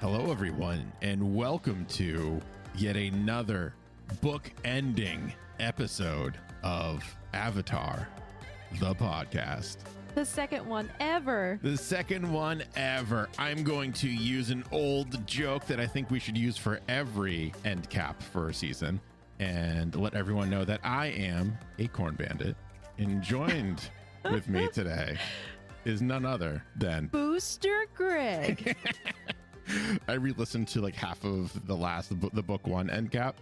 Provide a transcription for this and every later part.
Hello, everyone, and welcome to yet another book-ending episode of Avatar, the podcast. The second one ever. The second one ever. I'm going to use an old joke that I think we should use for every end cap for a season and let everyone know that I am Acorn Bandit, and joined with me today is none other than Booster Greg. I re-listened to like half of the book one end cap,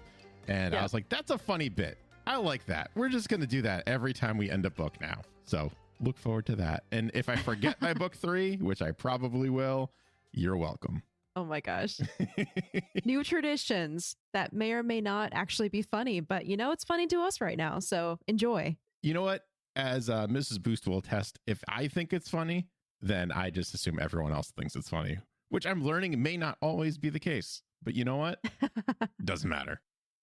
and I was like, that's a funny bit. I like that. We're just going to do that every time we end a book now. So look forward to that. And if I forget my book 3, which I probably will, you're welcome. Oh my gosh. New traditions that may or may not actually be funny, but you know, it's funny to us right now. So enjoy. You know what? As Mrs. Boost will attest, if I think it's funny, then I just assume everyone else thinks it's funny, which I'm learning may not always be the case. But you know what? Doesn't matter.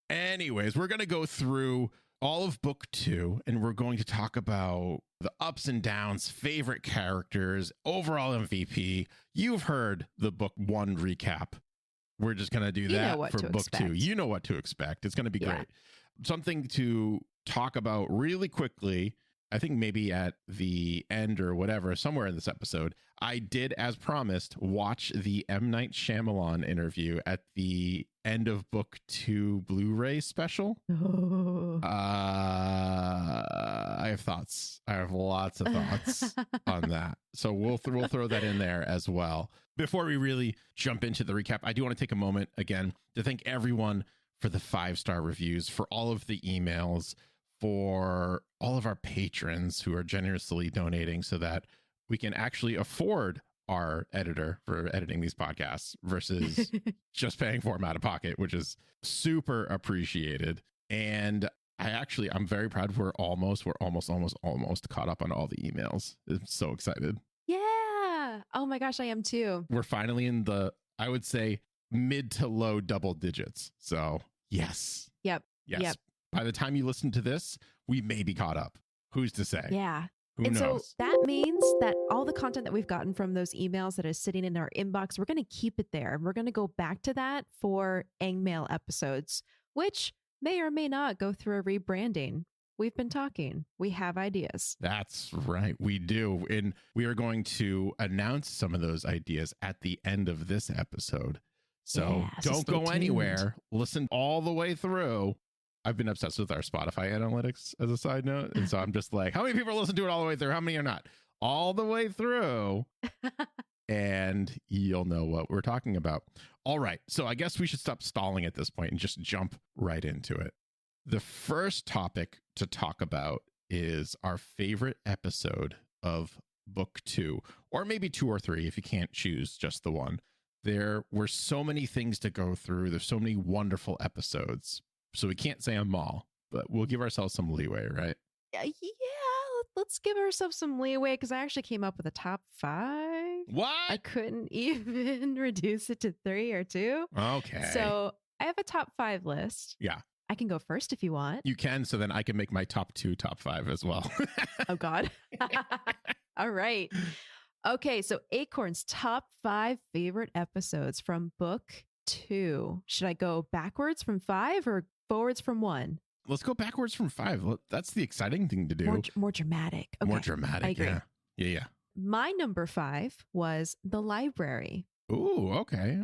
Anyways, we're going to go through all of book 2, and we're going to talk about the ups and downs, favorite characters, overall MVP. You've heard the book 1 recap. We're just going to do that for book 2. You know what to expect. It's going to be great. Something to talk about really quickly. I think maybe at the end or whatever, somewhere in this episode, I did, as promised, watch the M. Night Shyamalan interview at the end of book 2 Blu-ray special. Oh. I have thoughts. I have lots of thoughts on that. So we'll throw that in there as well. Before we really jump into the recap, I do want to take a moment again to thank everyone for the 5-star reviews, for all of the emails, for all of our patrons who are generously donating so that we can actually afford our editor for editing these podcasts versus just paying for them out of pocket, which is super appreciated. And I'm very proud. We're almost caught up on all the emails. I'm so excited. Yeah. Oh my gosh, I am too. We're finally in the, I would say, mid to low double digits. So yes. Yep. Yes. Yep. By the time you listen to this, we may be caught up. Who's to say? Yeah. Who and knows? So that means that all the content that we've gotten from those emails that is sitting in our inbox, we're going to keep it there. And we're going to go back to that for Angmail episodes, which may or may not go through a rebranding. We've been talking. We have ideas. That's right. We do. And we are going to announce some of those ideas at the end of this episode. So don't go anywhere. Listen all the way through. I've been obsessed with our Spotify analytics as a side note. And so I'm just like, how many people listen to it all the way through? How many are not? All the way through. And you'll know what we're talking about. All right. So I guess we should stop stalling at this point and just jump right into it. The first topic to talk about is our favorite episode of book 2, or maybe 2 or 3 if you can't choose just the one. There were so many things to go through. There's so many wonderful episodes. So we can't say them all, but we'll give ourselves some leeway, right? Yeah, let's give ourselves some leeway because I actually came up with a top 5. What? I couldn't even reduce it to 3 or 2. Okay. So I have a top 5 list. Yeah. I can go first if you want. You can, so then I can make my top 2, top 5 as well. Oh, God. All right. Okay, so Acorn's top 5 favorite episodes from book 2. Should I go backwards from 5 or forwards from 1? Let's go backwards from 5. That's the exciting thing to do. More dramatic. Okay. More dramatic. I agree. Yeah. My number 5 was the library. Ooh, okay.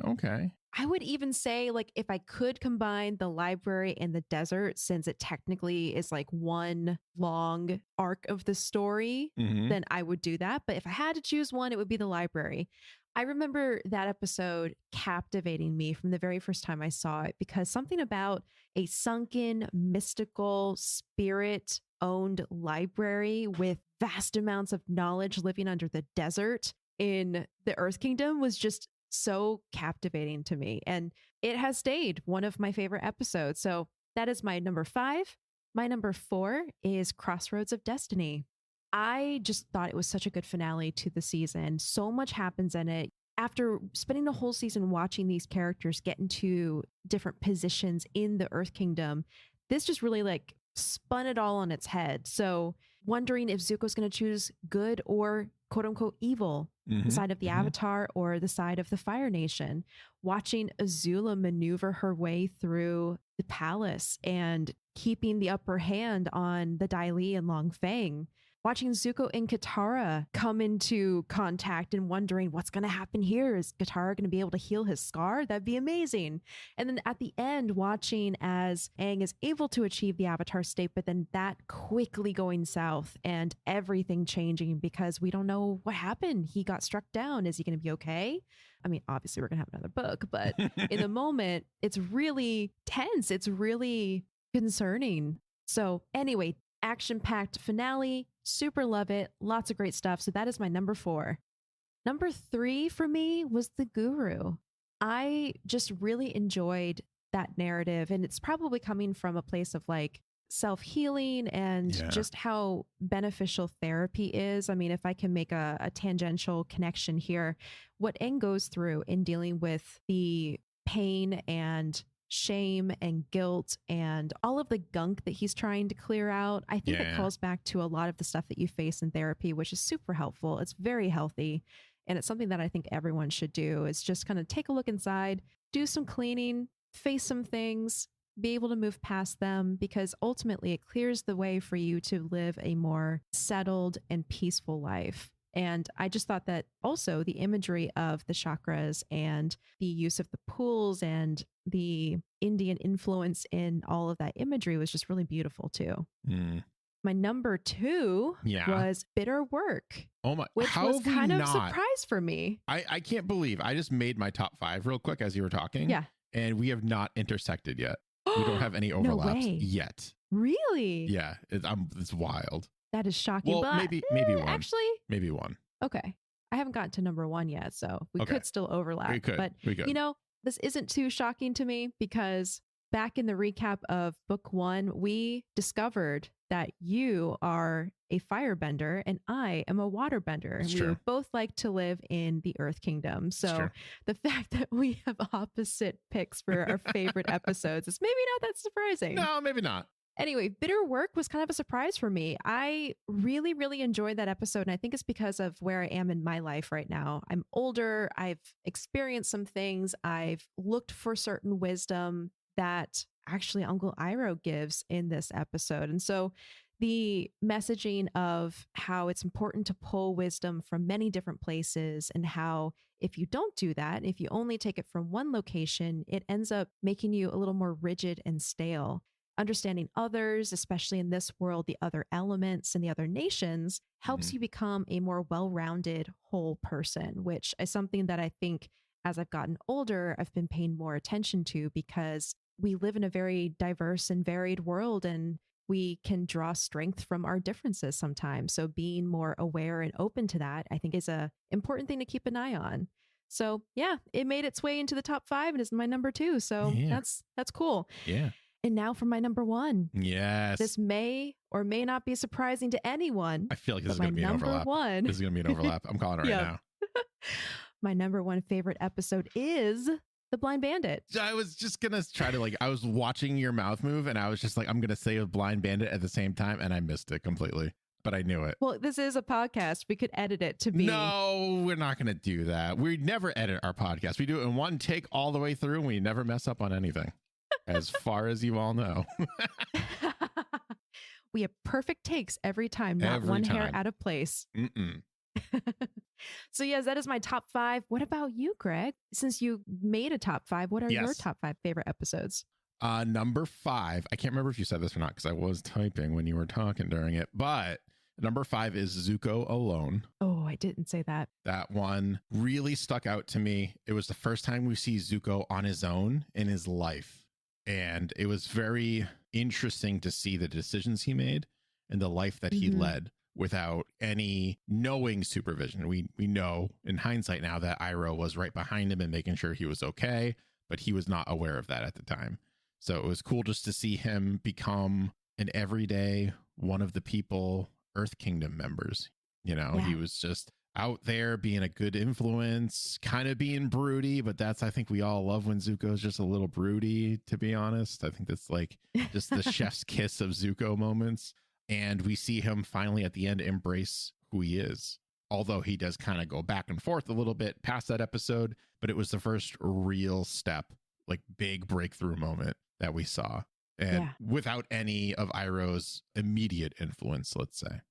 I would even say, like, if I could combine the library and the desert, since it technically is like one long arc of the story, then I would do that. But if I had to choose one, it would be the library. I remember that episode captivating me from the very first time I saw it because something about a sunken, mystical, spirit-owned library with vast amounts of knowledge living under the desert in the Earth Kingdom was just so captivating to me. And it has stayed one of my favorite episodes. So that is my number 5. My number 4 is Crossroads of Destiny. I just thought it was such a good finale to the season. So much happens in it. After spending the whole season watching these characters get into different positions in the Earth Kingdom, this just really like spun it all on its head. So wondering if Zuko's going to choose good or quote unquote evil, the side of the Avatar or the side of the Fire Nation. Watching Azula maneuver her way through the palace and keeping the upper hand on the Dai Li and Long Feng. Watching Zuko and Katara come into contact and wondering what's going to happen here. Is Katara going to be able to heal his scar? That'd be amazing. And then at the end, watching as Aang is able to achieve the Avatar state, but then that quickly going south and everything changing because we don't know what happened. He got struck down. Is he going to be okay? I mean, obviously we're going to have another book, but in the moment, it's really tense. It's really concerning. So anyway, action-packed finale. Super love it. Lots of great stuff. So that is my number 4. Number 3 for me was The Guru. I just really enjoyed that narrative. And it's probably coming from a place of like self-healing and just how beneficial therapy is. I mean, if I can make a tangential connection here, what Aang goes through in dealing with the pain and shame and guilt and all of the gunk that he's trying to clear out, I think it calls back to a lot of the stuff that you face in therapy, which is super helpful. It's very healthy. And it's something that I think everyone should do, is just kind of take a look inside, do some cleaning, face some things, be able to move past them, because ultimately it clears the way for you to live a more settled and peaceful life. And I just thought that also the imagery of the chakras and the use of the pools and the Indian influence in all of that imagery was just really beautiful too. My number 2 was Bitter Work. Oh my! Which was kind of a surprise for me. I can't believe I just made my top 5 real quick as you were talking. Yeah, and we have not intersected yet. We don't have any overlaps yet. Really? Yeah, it's wild. That is shocking. Well, but maybe one. Actually, maybe one. Okay. I haven't gotten to number 1 yet, so we could still overlap. We could. But, you know, this isn't too shocking to me because back in the recap of book 1, we discovered that you are a firebender and I am a waterbender. And we both like to live in the Earth Kingdom. So the fact that we have opposite picks for our favorite episodes is maybe not that surprising. No, maybe not. Anyway, Bitter Work was kind of a surprise for me. I really, really enjoyed that episode. And I think it's because of where I am in my life right now. I'm older. I've experienced some things. I've looked for certain wisdom that actually Uncle Iroh gives in this episode. And so the messaging of how it's important to pull wisdom from many different places, and how if you don't do that, if you only take it from one location, it ends up making you a little more rigid and stale. Understanding others, especially in this world, the other elements and the other nations, helps you become a more well-rounded whole person, which is something that I think as I've gotten older, I've been paying more attention to, because we live in a very diverse and varied world, and we can draw strength from our differences sometimes. So being more aware and open to that, I think, is a important thing to keep an eye on. So yeah, it made its way into the top 5 and is my number 2. So that's cool. Yeah. And now for my number 1. Yes. This may or may not be surprising to anyone. I feel like this is going to be an overlap. This is going to be an overlap. I'm calling it right now. My number 1 favorite episode is The Blind Bandit. I was just going to try to I was watching your mouth move and I was just like, I'm going to say a Blind Bandit at the same time. And I missed it completely, but I knew it. Well, this is a podcast. We could edit it to be. No, we're not going to do that. We never edit our podcast. We do it in one take all the way through and we never mess up on anything. As far as you all know. We have perfect takes every time, not one hair out of place. So yes, that is my top 5. What about you, Greg? Since you made a top 5, what are your top 5 favorite episodes? Number 5, I can't remember if you said this or not because I was typing when you were talking during it, but number 5 is Zuko Alone. Oh, I didn't say that. That one really stuck out to me. It was the first time we see Zuko on his own in his life. And it was very interesting to see the decisions he made and the life that he led without any knowing supervision. We know in hindsight now that Iroh was right behind him and making sure he was okay, but he was not aware of that at the time. So it was cool just to see him become an everyday one of the people, Earth Kingdom members. You know, he was just out there being a good influence, kind of being broody, but I think we all love when Zuko's just a little broody, to be honest. I think that's like just the chef's kiss of Zuko moments. And we see him finally at the end embrace who he is. Although he does kind of go back and forth a little bit past that episode, but it was the first real step, like big breakthrough moment that we saw. And without any of Iroh's immediate influence, let's say.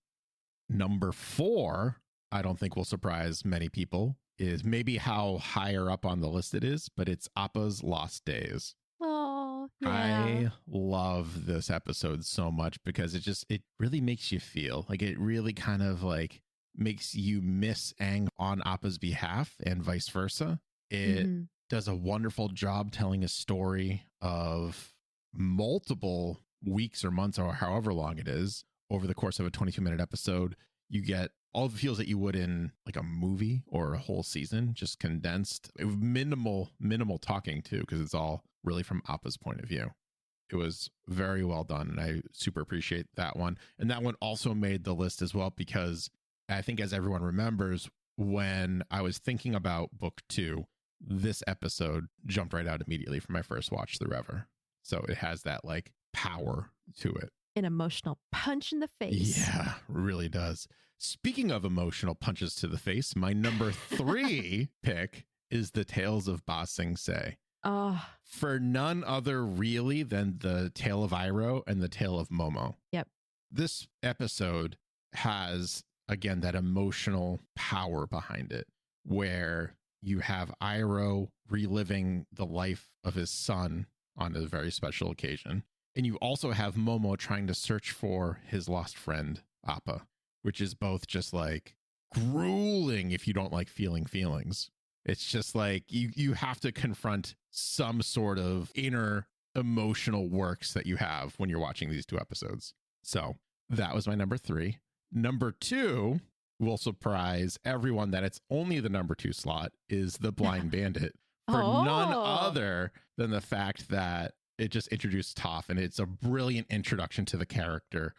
Number 4, I don't think will surprise many people, is maybe how higher up on the list it is, but it's Appa's Lost Days. Oh, yeah. I love this episode so much because it really makes you feel like it really kind of like makes you miss Aang on Appa's behalf and vice versa. It does a wonderful job telling a story of multiple weeks or months or however long it is over the course of a 22-minute episode. You get all the feels that you would in like a movie or a whole season, just condensed. It was minimal talking too, because it's all really from Appa's point of view. It was very well done, and I super appreciate that one. And that one also made the list as well, because I think, as everyone remembers, when I was thinking about book 2, this episode jumped right out immediately from my first watch through ever. So it has that like power to it. An emotional punch in the face. Yeah, really does. Speaking of emotional punches to the face, my number 3 pick is the Tales of Ba Sing Se. Oh. For none other really than the Tale of Iroh and the Tale of Momo. Yep. This episode has, again, that emotional power behind it, where you have Iroh reliving the life of his son on a very special occasion. And you also have Momo trying to search for his lost friend, Appa, which is both just like grueling if you don't like feeling feelings. It's just like you have to confront some sort of inner emotional works that you have when you're watching these 2 episodes. So that was my number 3. Number 2 will surprise everyone that it's only the number 2 slot, is the Blind Bandit, for none other than the fact that it just introduced Toph, and it's a brilliant introduction to the character.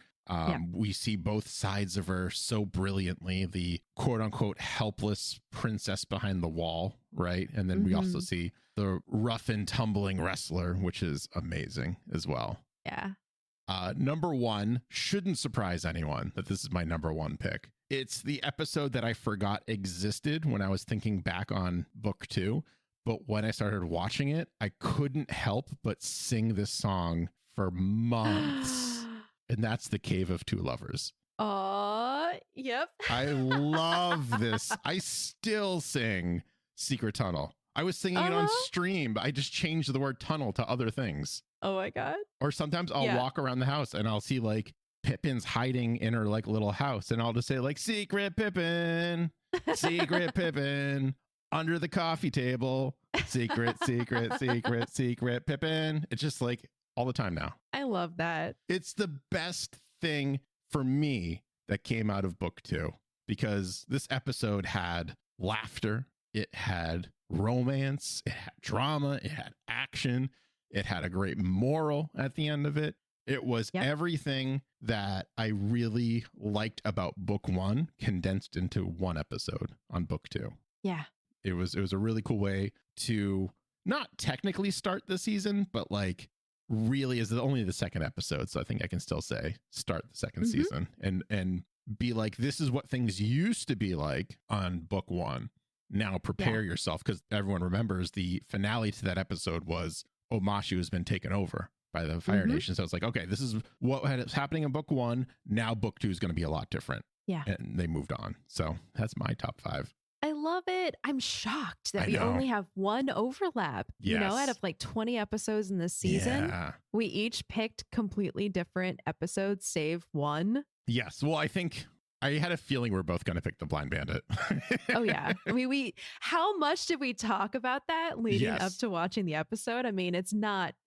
We see both sides of her so brilliantly, the quote unquote helpless princess behind the wall, right? And then we also see the rough and tumbling wrestler, which is amazing as well. Yeah. Number 1 shouldn't surprise anyone that this is my number 1 pick. It's the episode that I forgot existed when I was thinking back on book 2. But when I started watching it, I couldn't help but sing this song for months. And that's The Cave of Two Lovers. Yep. I love this. I still sing Secret Tunnel. I was singing it on stream, but I just changed the word tunnel to other things. Oh my God. Or sometimes I'll walk around the house and I'll see like Pippin's hiding in her like little house, and I'll just say like, Secret Pippin, Secret Pippin. Under the coffee table, secret, secret, secret, secret, Pippin. It's just like all the time now. I love that. It's the best thing for me that came out of book 2, because this episode had laughter, it had romance, it had drama, it had action, it had a great moral at the end of it. It was everything that I really liked about book 1 condensed into one episode on book 2. Yeah. It was a really cool way to not technically start the season, but like really is only the 2nd episode. So I think I can still say start the 2nd season and be like, this is what things used to be like on book 1. Now prepare yourself, because everyone remembers the finale to that episode was Omashu has been taken over by the Fire Nation. So it's like, okay, this is what was happening in book 1. Now book 2 is going to be a lot different. Yeah. And they moved on. So that's my top 5. I love it. I'm shocked that we only have one overlap. Yes. You know, out of like 20 episodes in this season, we each picked completely different episodes, save one. Yes. Well, I think I had a feeling we're both going to pick the Blind Bandit. Oh, yeah. I mean, how much did we talk about that leading up to watching the episode? I mean,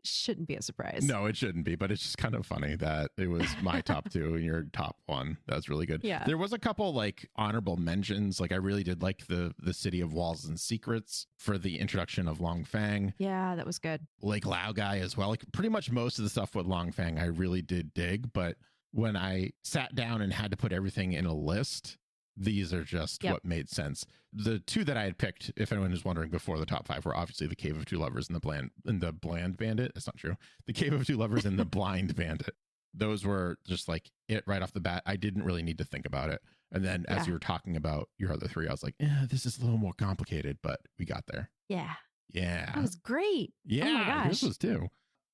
shouldn't be a surprise. No, it shouldn't be, but it's just kind of funny that it was my top 2 and your top 1. That's really good. Yeah. There was a couple like honorable mentions. Like I really did like the City of Walls and Secrets for the introduction of Long Fang. Yeah, that was good. Lake Lao Guy as well. Like pretty much most of the stuff with Long Fang I really did dig, but when I sat down and had to put everything in a list, these are just what made sense. The 2 that I had picked, if anyone is wondering, before the top 5 were obviously The Cave of Two Lovers and the Bland Bandit. That's not true. The Cave of Two Lovers and the Blind Bandit. those were just like it right off the bat. I didn't really need to think about it. And then as you were talking about your other three, I was like, yeah, this is a little more complicated, but we got there. Yeah. Yeah. That was great. Yeah. Oh my gosh. This was too.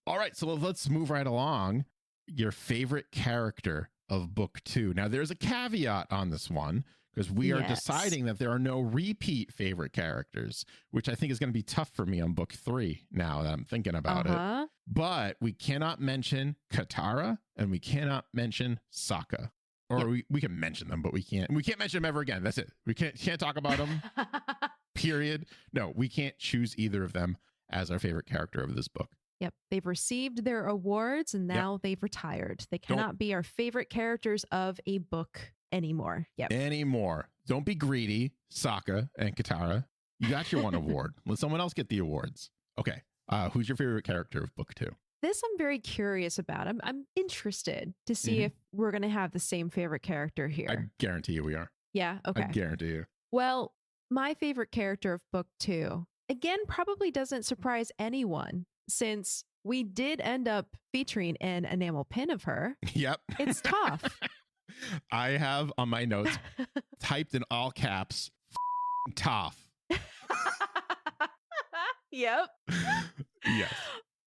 All right. So let's move right along. Your favorite character of book 2. Now, there's a caveat on this one because we are deciding that there are no repeat favorite characters, which I think is going to be tough for me on book 3 now that I'm thinking about it. But we cannot mention Katara and we cannot mention Sokka. Or we can mention them, but we can't mention them ever again. That's it. We can't talk about them. Period. No, we can't choose either of them as our favorite character of this book. Yep. They've received their awards and now they've retired. They cannot be our favorite characters of a book anymore. Yep. Anymore. Don't be greedy, Sokka and Katara. You got your one award. Let someone else get the awards. Okay. Who's your favorite character of book 2? This I'm very curious about. I'm interested to see if we're going to have the same favorite character here. I guarantee you we are. Yeah. Okay. I guarantee you. Well, my favorite character of book 2, again, probably doesn't surprise anyone since we did end up featuring an enamel pin of her. Yep. It's Toph. I have on my notes typed in all caps, Toph. Yep. Yes.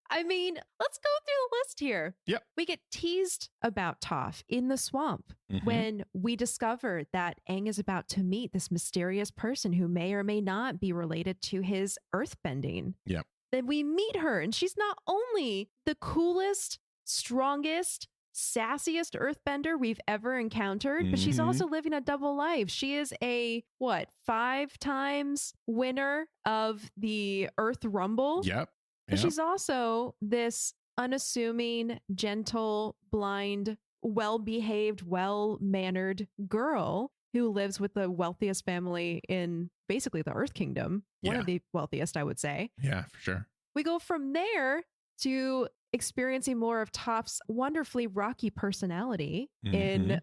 I mean, let's go through the list here. Yep. We get teased about Toph in the swamp when we discover that Aang is about to meet this mysterious person who may or may not be related to his earthbending. Yep. Then we meet her, and she's not only the coolest, strongest, sassiest earthbender we've ever encountered, but she's also living a double life. She is a 5 times winner of the Earth Rumble. Yep. But she's also this unassuming, gentle, blind, well-behaved, well-mannered girl who lives with the wealthiest family in basically the Earth Kingdom. One of the wealthiest, I would say. Yeah, for sure. We go from there to experiencing more of Toph's wonderfully rocky personality in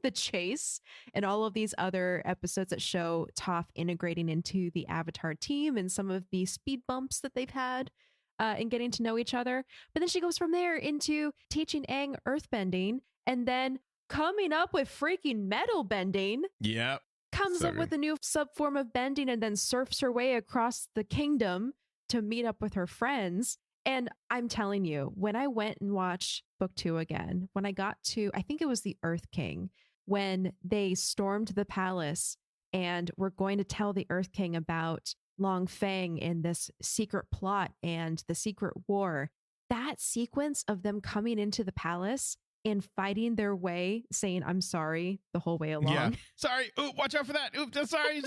the chase and all of these other episodes that show Toph integrating into the Avatar team and some of the speed bumps that they've had and getting to know each other. But then she goes from there into teaching Aang earthbending and then coming up with freaking metal bending. Yep. Comes up with a new subform of bending and then surfs her way across the kingdom to meet up with her friends. And I'm telling you, when I went and watched book 2 again, when I got to, I think it was the Earth King, when they stormed the palace and were going to tell the Earth King about Long Feng and this secret plot and the secret war, that sequence of them coming into the palace and fighting their way, saying, I'm sorry, the whole way along. Yeah. Sorry. Ooh, watch out for that. Ooh, sorry.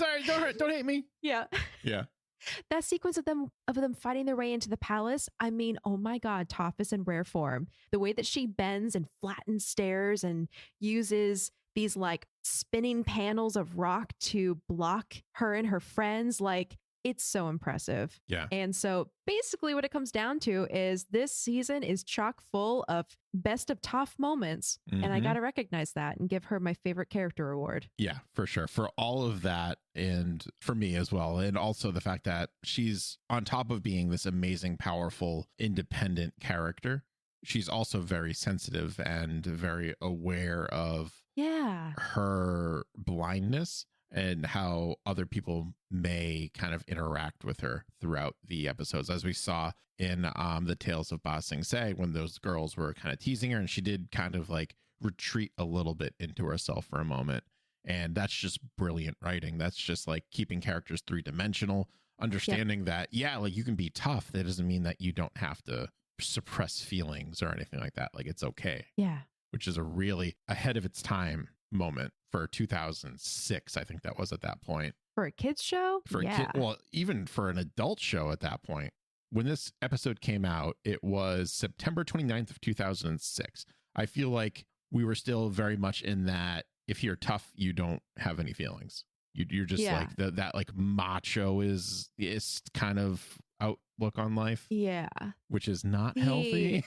Don't hate me. Yeah. Yeah. That sequence of them fighting their way into the palace, I mean, oh my God, Toph is in rare form. The way that she bends and flattens stairs and uses these like spinning panels of rock to block her and her friends, like it's so impressive. Yeah. And so basically what it comes down to is this season is chock full of best of Toph moments. And I got to recognize that and give her my favorite character award. Yeah, for sure. For all of that and for me as well. And also the fact that she's on top of being this amazing, powerful, independent character. She's also very sensitive and very aware of her blindness and how other people may kind of interact with her throughout the episodes, as we saw in the Tales of Ba Sing Se, when those girls were kind of teasing her and she did kind of like retreat a little bit into herself for a moment. And that's just brilliant writing. That's just like keeping characters 3-dimensional, understanding that, like you can be tough. That doesn't mean that you don't have to suppress feelings or anything like that. Like it's okay. Yeah. Which is a really ahead of its time moment for 2006. I think that was at that point. For a kid's show? Well, even for an adult show at that point. When this episode came out, it was September 29th of 2006. I feel like we were still very much in that if you're tough, you don't have any feelings. You're just like that like macho is kind of outlook on life. Yeah. Which is not healthy.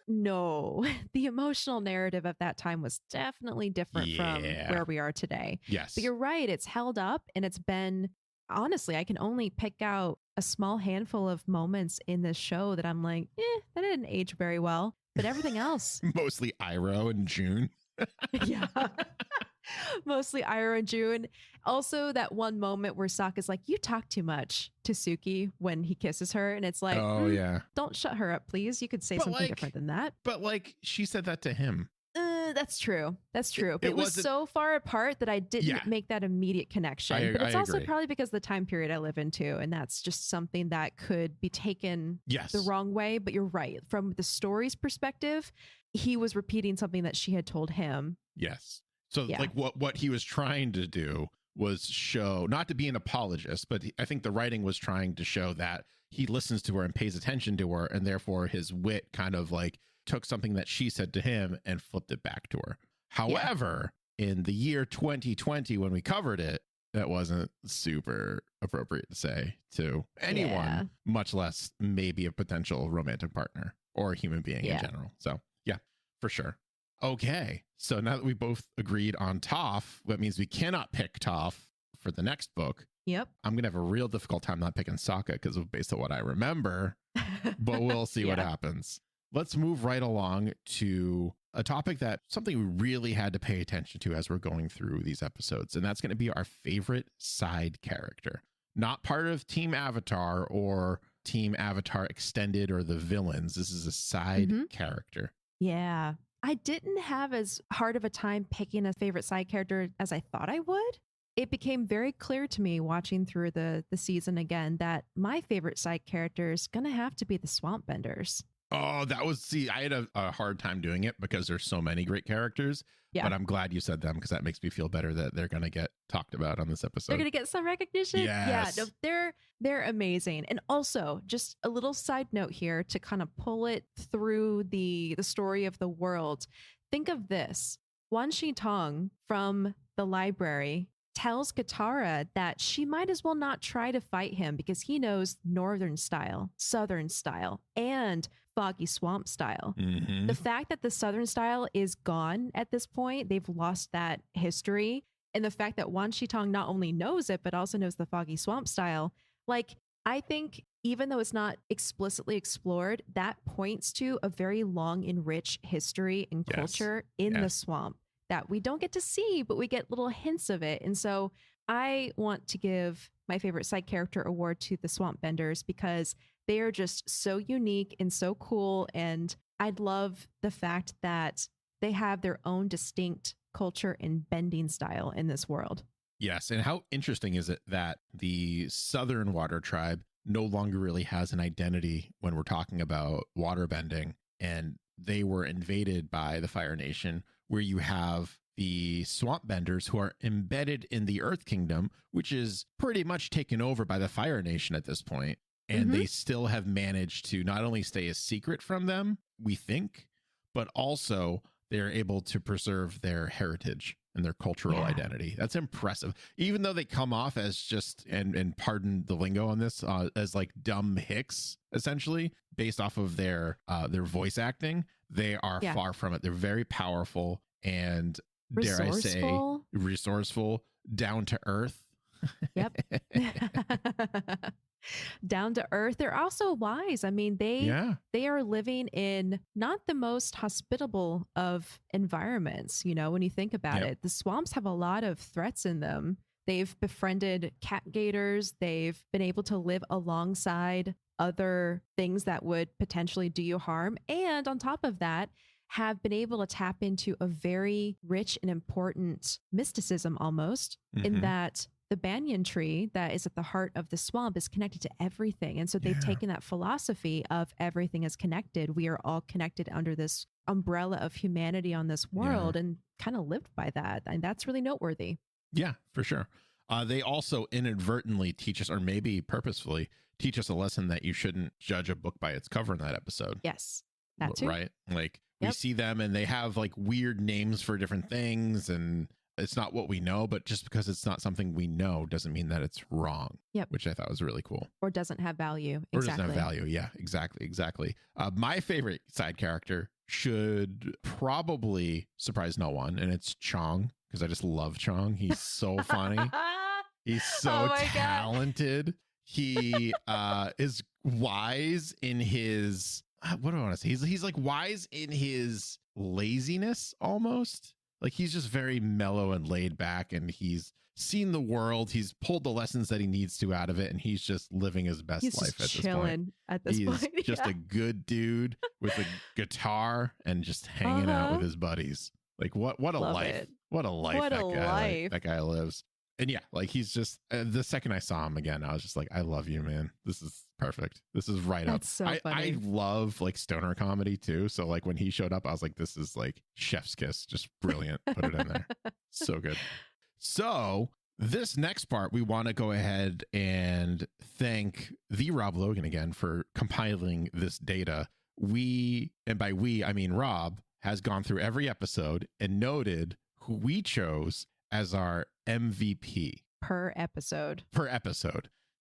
No, the emotional narrative of that time was definitely different from where we are today. Yes. But you're right. It's held up and it's been, honestly, I can only pick out a small handful of moments in this show that I'm like, that didn't age very well. But everything else. Mostly Iroh and June. Yeah. Mostly Iroh and June. Also, that one moment where Sokka's like, you talk too much to Suki when he kisses her. And it's like, oh, yeah. Don't shut her up, please. You could say something different than that. But like, she said that to him. That's true. That's true. It was so far apart that I didn't make that immediate connection. But it's also probably because of the time period I live into. And that's just something that could be taken the wrong way. But you're right. From the story's perspective, he was repeating something that she had told him. Yes. So like what he was trying to do was show, not to be an apologist, but I think the writing was trying to show that he listens to her and pays attention to her. And therefore his wit kind of like took something that she said to him and flipped it back to her. However, in the year 2020, when we covered it, that wasn't super appropriate to say to anyone, much less maybe a potential romantic partner or a human being in general. So yeah, for sure. Okay. So now that we both agreed on Toph, that means we cannot pick Toph for the next book. Yep. I'm going to have a real difficult time not picking Sokka because of based on what I remember, but we'll see what happens. Let's move right along to a topic that something we really had to pay attention to as we're going through these episodes. And that's going to be our favorite side character, not part of Team Avatar or Team Avatar Extended or the villains. This is a side character. Yeah. I didn't have as hard of a time picking a favorite side character as I thought I would. It became very clear to me watching through the season again that my favorite side character is going to have to be the Swamp Benders. Oh, I had a hard time doing it because there's so many great characters. Yeah. But I'm glad you said them because that makes me feel better that they're going to get talked about on this episode. They're going to get some recognition. Yes. Yeah, no, they're amazing. And also, just a little side note here to kind of pull it through the story of the world. Think of this. Wan Shi Tong from the library tells Katara that she might as well not try to fight him because he knows Northern style, Southern style, and Foggy Swamp style. The fact that the Southern style is gone at this point, they've lost that history. And the fact that Wan Shi Tong not only knows it, but also knows the Foggy Swamp style. Like, I think even though it's not explicitly explored, that points to a very long and rich history and culture in the swamp that we don't get to see, but we get little hints of it. And so I want to give my favorite side character award to the Swamp Benders because they are just so unique and so cool. And I'd love the fact that they have their own distinct culture and bending style in this world. Yes. And how interesting is it that the Southern Water Tribe no longer really has an identity when we're talking about water bending, and they were invaded by the Fire Nation, where you have the Swamp Benders who are embedded in the Earth Kingdom, which is pretty much taken over by the Fire Nation at this point. And they still have managed to not only stay a secret from them, we think, but also they're able to preserve their heritage and their cultural identity. That's impressive. Even though they come off as just, and pardon the lingo on this, as like dumb hicks, essentially, based off of their voice acting, they are far from it. They're very powerful and, dare I say, resourceful, down to earth. Yep. Down to earth. They're also wise. I mean, they are living in not the most hospitable of environments. You know, when you think about it, the swamps have a lot of threats in them. They've befriended cat gators. They've been able to live alongside other things that would potentially do you harm. And on top of that, have been able to tap into a very rich and important mysticism almost, in that the banyan tree that is at the heart of the swamp is connected to everything. And so they've taken that philosophy of everything is connected. We are all connected under this umbrella of humanity on this world, and kind of lived by that. And that's really noteworthy. Yeah, for sure. They also inadvertently teach us, or maybe purposefully teach us, a lesson that you shouldn't judge a book by its cover in that episode. Yes, that too. Right? Like, we see them and they have like weird names for different things, and it's not what we know, but just because it's not something we know doesn't mean that it's wrong. Yep. Which I thought was really cool. Or doesn't have value. Or doesn't have value. Yeah, exactly. My favorite side character should probably surprise no one, and it's Chong, because I just love Chong. He's so funny. He's so talented. He is wise in his what do I want to say? He's like wise in his laziness almost. Like he's just very mellow and laid back, and he's seen the world. He's pulled the lessons that he needs to out of it, and he's just living his best life at this point. He's just a good dude with a guitar and just hanging out with his buddies. Like what a Love life. it. What a life What that a guy life. that guy lives. And yeah, like he's just the second I saw him again, I was just like, I love you, man. This is perfect. This is right up. So I funny. love like stoner comedy too. So like when he showed up, I was like, this is like chef's kiss. Just brilliant. Put it in there. So good. So this next part, we want to go ahead and thank the Rob Logan again for compiling this data. We, and by we, I mean Rob, has gone through every episode and noted who we chose as our MVP per episode.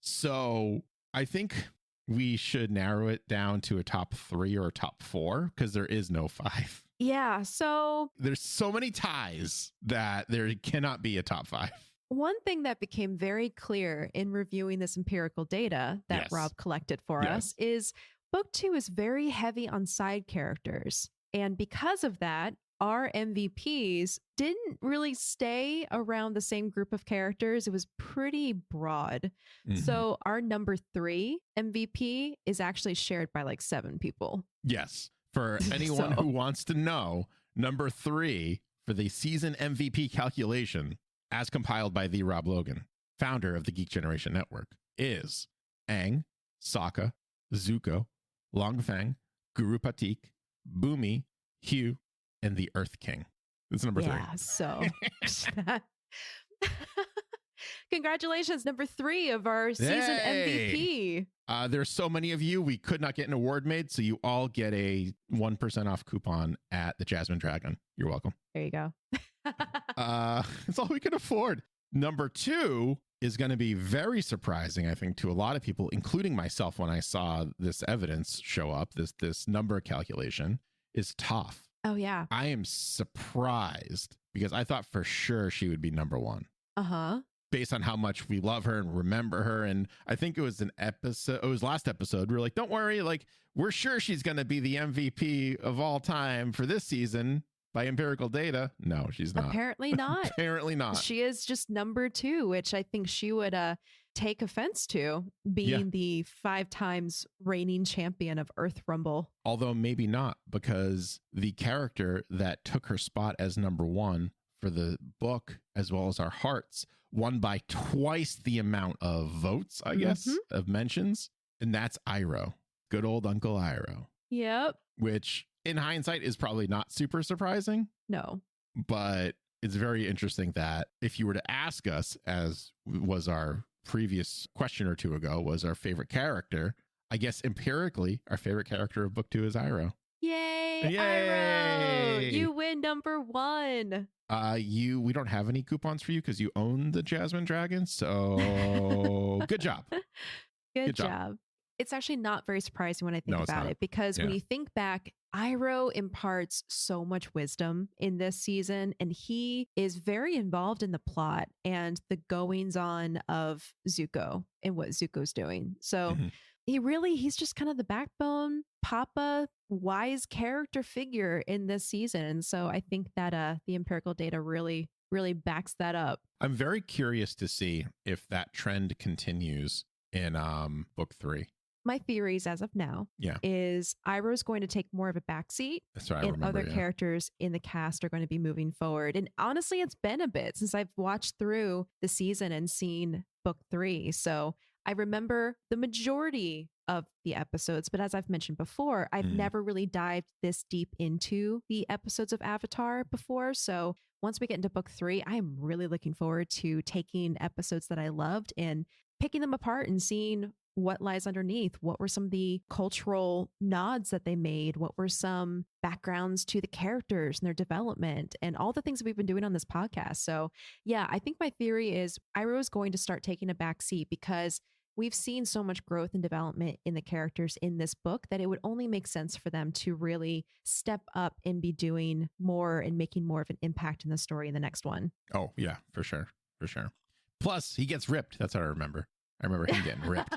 So I think we should narrow it down to a top 3 or a top 4 because there is no 5. Yeah. So there's so many ties that there cannot be a top 5. One thing that became very clear in reviewing this empirical data that Rob collected for us is book 2 is very heavy on side characters. And because of that, our MVPs didn't really stay around the same group of characters. It was pretty broad. Mm-hmm. So our number 3 MVP is actually shared by like 7 people. Yes. For anyone who wants to know, number 3 for the season MVP calculation, as compiled by the Rob Logan, founder of the Geek Generation Network, is Aang, Sokka, Zuko, Longfang, Guru Patik, Boomy, Hugh, and the Earth King. That's number 3. Yeah, so congratulations, number 3 of our season MVP. There's so many of you, we could not get an award made, so you all get a 1% off coupon at the Jasmine Dragon. You're welcome. There you go. That's all we can afford. Number 2 is going to be very surprising, I think, to a lot of people, including myself, when I saw this evidence show up, this number calculation, is Toph. Oh, yeah. I am surprised because I thought for sure she would be number 1. Uh-huh. Based on how much we love her and remember her. And I think it was last episode. We were like, don't worry, like, we're sure she's going to be the MVP of all time for this season by empirical data. No, she's not. Apparently not. Apparently not. She is just number 2, which I think she would take offense to, being the 5 times reigning champion of Earth Rumble. Although maybe not, because the character that took her spot as number 1 for the book, as well as our hearts, won by twice the amount of votes, I guess, of mentions. And that's Iroh. Good old Uncle Iroh. Yep. Which in hindsight is probably not super surprising. No. But it's very interesting that if you were to ask us, as was our previous question or two ago, was our favorite character, I guess empirically our favorite character of book 2 is Iroh. Yay, Yay! Iroh! You win number 1. We don't have any coupons for you because you own the Jasmine Dragon, so good job. Good job. It's actually not very surprising when I think about it, because when you think back, Iroh imparts so much wisdom in this season, and he is very involved in the plot and the goings on of Zuko and what Zuko's doing. So he's just kind of the backbone, Papa, wise character figure in this season. And so I think that the empirical data really, really backs that up. I'm very curious to see if that trend continues in book 3. My theories as of now is Iroh's going to take more of a backseat. That's right. And other characters in the cast are going to be moving forward. And honestly, it's been a bit since I've watched through the season and seen book 3. So I remember the majority of the episodes, but as I've mentioned before, I've never really dived this deep into the episodes of Avatar before. So once we get into book 3, I am really looking forward to taking episodes that I loved and picking them apart and seeing what lies underneath. What were some of the cultural nods that they made? What were some backgrounds to the characters and their development and all the things that we've been doing on this podcast? So yeah, I think my theory is Iroh is going to start taking a back seat because we've seen so much growth and development in the characters in this book that it would only make sense for them to really step up and be doing more and making more of an impact in the story in the next one. Oh yeah, for sure. For sure. Plus he gets ripped. That's what I remember. I remember him getting ripped.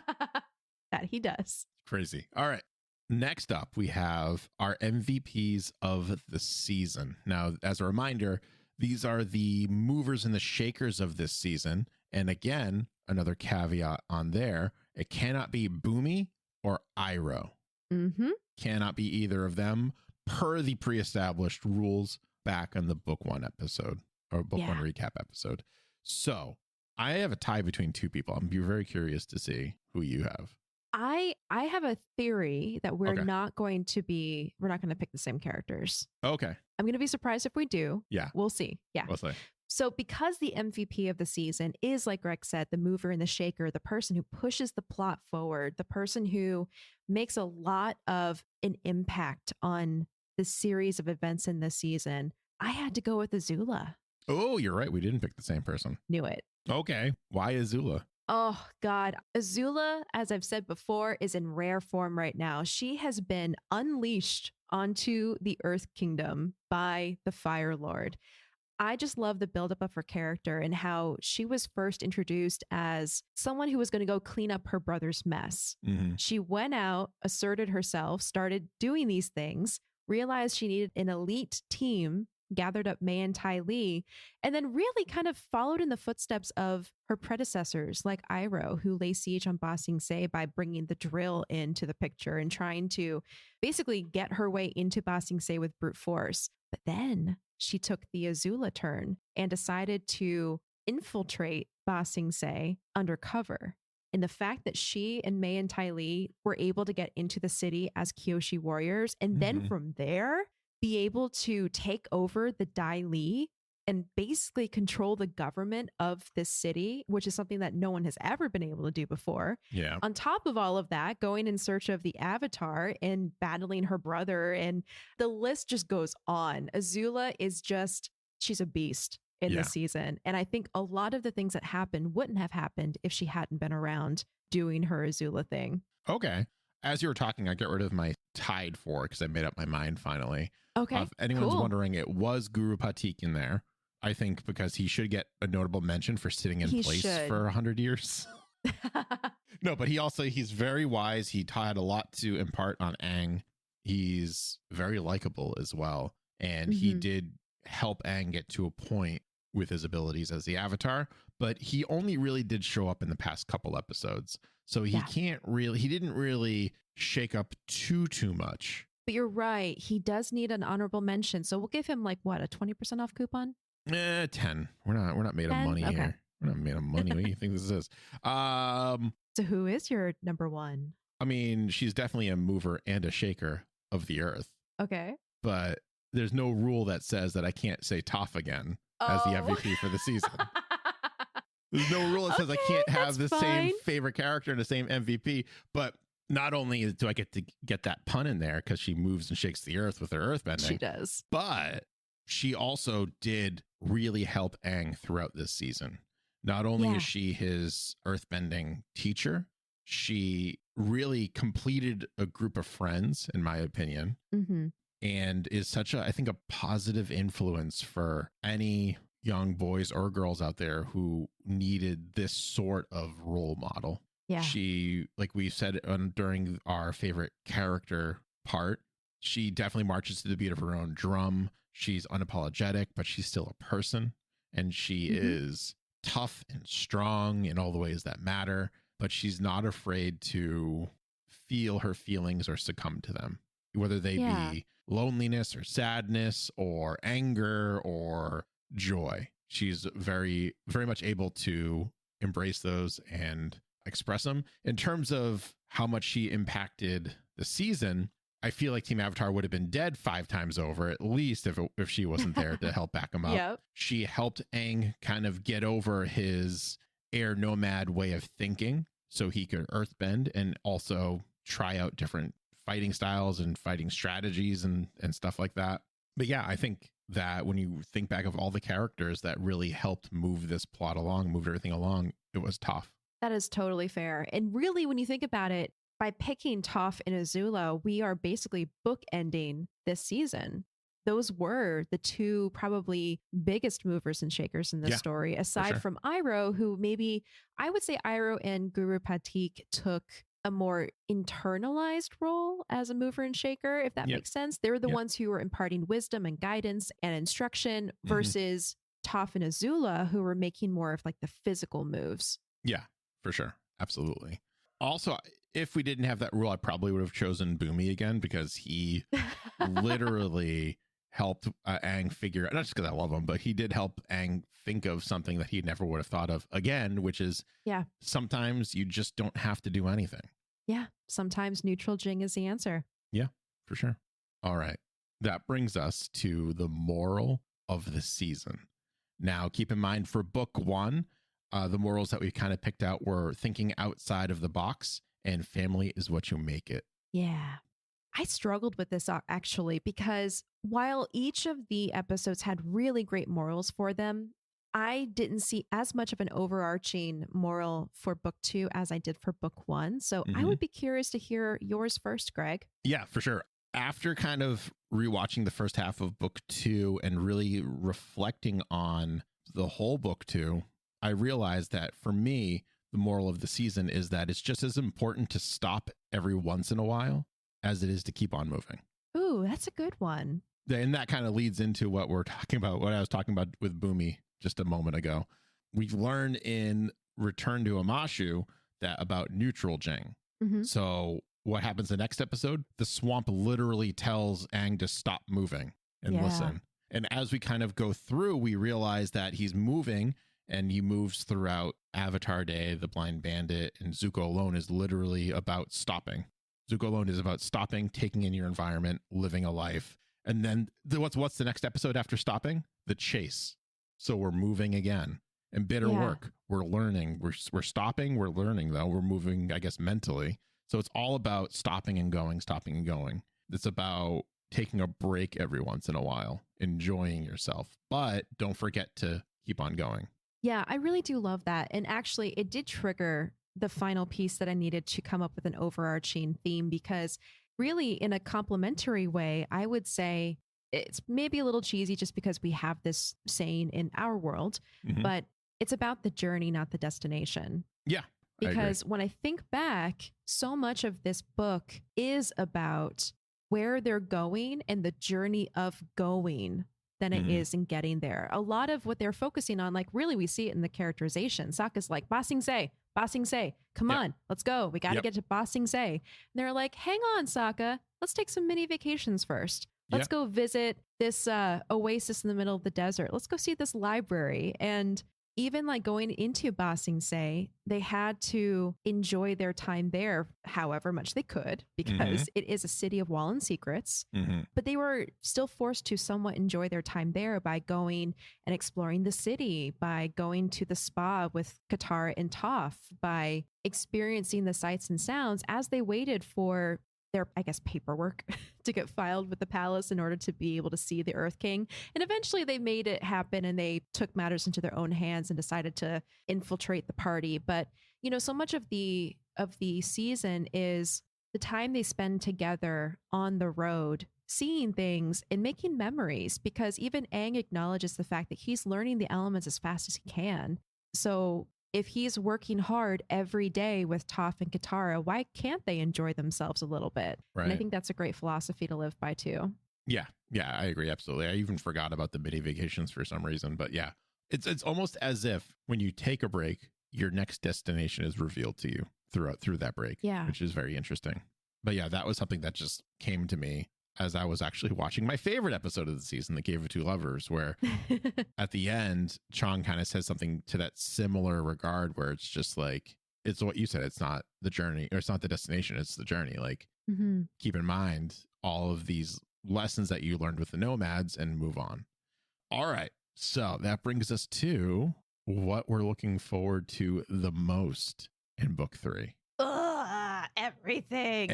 That he does. Crazy. All right. next up, we have our MVPs of the season. Now, as a reminder, these are the movers and the shakers of this season. And again, another caveat on there, it cannot be Boomy or Iroh. Mm-hmm. Cannot be either of them per the pre-established rules back on the book one episode or book one recap episode. So I have a tie between two people. I'm very curious to see who you have. I have a theory that we're not going to pick the same characters. Okay. I'm going to be surprised if we do. Yeah. We'll see. Yeah. We'll see. So because the MVP of the season is, like Greg said, the mover and the shaker, the person who pushes the plot forward, the person who makes a lot of an impact on the series of events in this season, I had to go with Azula. Oh, you're right. We didn't pick the same person. Knew it. Okay. Why Azula? Oh, God. Azula, as I've said before, is in rare form right now. She has been unleashed onto the Earth Kingdom by the Fire Lord. I just love the buildup of her character and how she was first introduced as someone who was going to go clean up her brother's mess. Mm-hmm. She went out, asserted herself, started doing these things, realized she needed an elite team, gathered up May and Ty Lee, and then really kind of followed in the footsteps of her predecessors like Iroh, who lay siege on Ba Sing Se by bringing the drill into the picture and trying to basically get her way into Ba Sing Se with brute force. But then she took the Azula turn and decided to infiltrate Ba Sing Se undercover. And the fact that she and May and Ty Lee were able to get into the city as Kyoshi warriors, and then from there be able to take over the Dai Li and basically control the government of this city, which is something that no one has ever been able to do before. Yeah. On top of all of that, going in search of the Avatar and battling her brother, and the list just goes on. Azula is she's a beast in this season. And I think a lot of the things that happened wouldn't have happened if she hadn't been around doing her Azula thing. Okay. As you were talking, I got rid of my tied for because I made up my mind finally. Okay. If anyone's wondering, it was Guru Patik in there. I think because he should get a notable mention for sitting in place for 100 years. No, but he's very wise. He had a lot to impart on Aang. He's very likable as well. And he did help Aang get to a point with his abilities as the Avatar, but he only really did show up in the past couple episodes. So he didn't really shake up too much. But you're right. He does need an honorable mention. So we'll give him a 20% off coupon? 10. We're not made 10? Of money here. We're not made of money. What do you think this is? So who is your number one? I mean, she's definitely a mover and a shaker of the earth. Okay. But there's no rule that says that I can't say Toph again as the MVP for the season. There's no rule that says I can't have the same favorite character and the same MVP. But not only do I get to get that pun in there because she moves and shakes the earth with her earthbending. She does. But she also did really help Aang throughout this season. Not only is she his earthbending teacher, she really completed a group of friends, in my opinion, and is such a positive influence for any young boys or girls out there who needed this sort of role model. Yeah. She, like we said during our favorite character part, she definitely marches to the beat of her own drum. She's unapologetic, but she's still a person. And she is tough and strong in all the ways that matter, but she's not afraid to feel her feelings or succumb to them, whether they be loneliness or sadness or anger or joy. She's very, very much able to embrace those and express them. In terms of how much she impacted the season, I feel like Team Avatar would have been dead 5 times over, at least if she wasn't there to help back him up. Yep. She helped Aang kind of get over his air nomad way of thinking so he could earthbend and also try out different fighting styles and fighting strategies and stuff like that. But yeah, I think that when you think back of all the characters that really helped move this plot along, moved everything along, it was Toph. That is totally fair. And really, when you think about it, by picking Toph and Azula, we are basically bookending this season. Those were the two probably biggest movers and shakers in this story, aside from Iroh, who maybe I would say Iroh and Guru Patik took a more internalized role as a mover and shaker, if that makes sense. They're the ones who were imparting wisdom and guidance and instruction versus Toph and Azula, who were making more of like the physical moves. Yeah, for sure. Absolutely. Also, if we didn't have that rule, I probably would have chosen Boomy again, because he literally helped Aang figure out, not just because I love him, but he did help Aang think of something that he never would have thought of again, which is sometimes you just don't have to do anything. Yeah. Sometimes neutral Jing is the answer. Yeah, for sure. All right. That brings us to the moral of the season. Now, keep in mind for book 1, the morals that we kind of picked out were thinking outside of the box and family is what you make it. Yeah. I struggled with this actually, because while each of the episodes had really great morals for them, I didn't see as much of an overarching moral for book 2 as I did for book 1. So I would be curious to hear yours first, Greg. Yeah, for sure. After kind of rewatching the first half of book 2 and really reflecting on the whole book 2, I realized that for me, the moral of the season is that it's just as important to stop every once in a while as it is to keep on moving. Ooh, that's a good one. And that kind of leads into what we're talking about, what I was talking about with Boomy just a moment ago. We've learned in Return to Amashu that about neutral Jing. So what happens the next episode? The swamp literally tells Aang to stop moving and listen. And as we kind of go through, we realize that he's moving, and he moves throughout Avatar Day, the Blind Bandit, and Zuko Alone is literally about stopping. Zuko Alone is about stopping, taking in your environment, living a life. And then what's the next episode after stopping? The chase. So we're moving again. And bitter work, we're learning. We're stopping, we're learning though. We're moving, I guess, mentally. So it's all about stopping and going, stopping and going. It's about taking a break every once in a while, enjoying yourself, but don't forget to keep on going. Yeah, I really do love that. And actually, it did trigger the final piece that I needed to come up with an overarching theme, because really in a complementary way, I would say it's maybe a little cheesy just because we have this saying in our world, but it's about the journey, not the destination. Yeah. Because when I think back, so much of this book is about where they're going and the journey of going than it is in getting there. A lot of what they're focusing on, like really we see it in the characterization. Sokka's like, Ba Sing Se, come on, let's go. We got to get to Ba Sing Se. And they're like, hang on, Sokka, let's take some mini vacations first. Let's go visit this oasis in the middle of the desert. Let's go see this library. And even like going into Ba Sing Se, they had to enjoy their time there however much they could, because it is a city of wall and secrets. But they were still forced to somewhat enjoy their time there by going and exploring the city, by going to the spa with Katara and Toph, by experiencing the sights and sounds as they waited for their, I guess, paperwork to get filed with the palace in order to be able to see the Earth King. And eventually they made it happen, and they took matters into their own hands and decided to infiltrate the party. But, you know, so much of the season is the time they spend together on the road, seeing things and making memories, because even Aang acknowledges the fact that he's learning the elements as fast as he can. So if he's working hard every day with Toph and Katara, why can't they enjoy themselves a little bit? Right. And I think that's a great philosophy to live by too. Yeah, I agree. Absolutely. I even forgot about the mini vacations for some reason, but yeah, it's almost as if when you take a break, your next destination is revealed to you through that break, which is very interesting. But yeah, that was something that just came to me as I was actually watching my favorite episode of the season, The Cave of Two Lovers, where at the end, Chong kind of says something to that similar regard, where it's just like, it's what you said. It's not the journey, or it's not the destination. It's the journey. Like, keep in mind all of these lessons that you learned with the nomads and move on. All right. So that brings us to what we're looking forward to the most in book 3. Everything.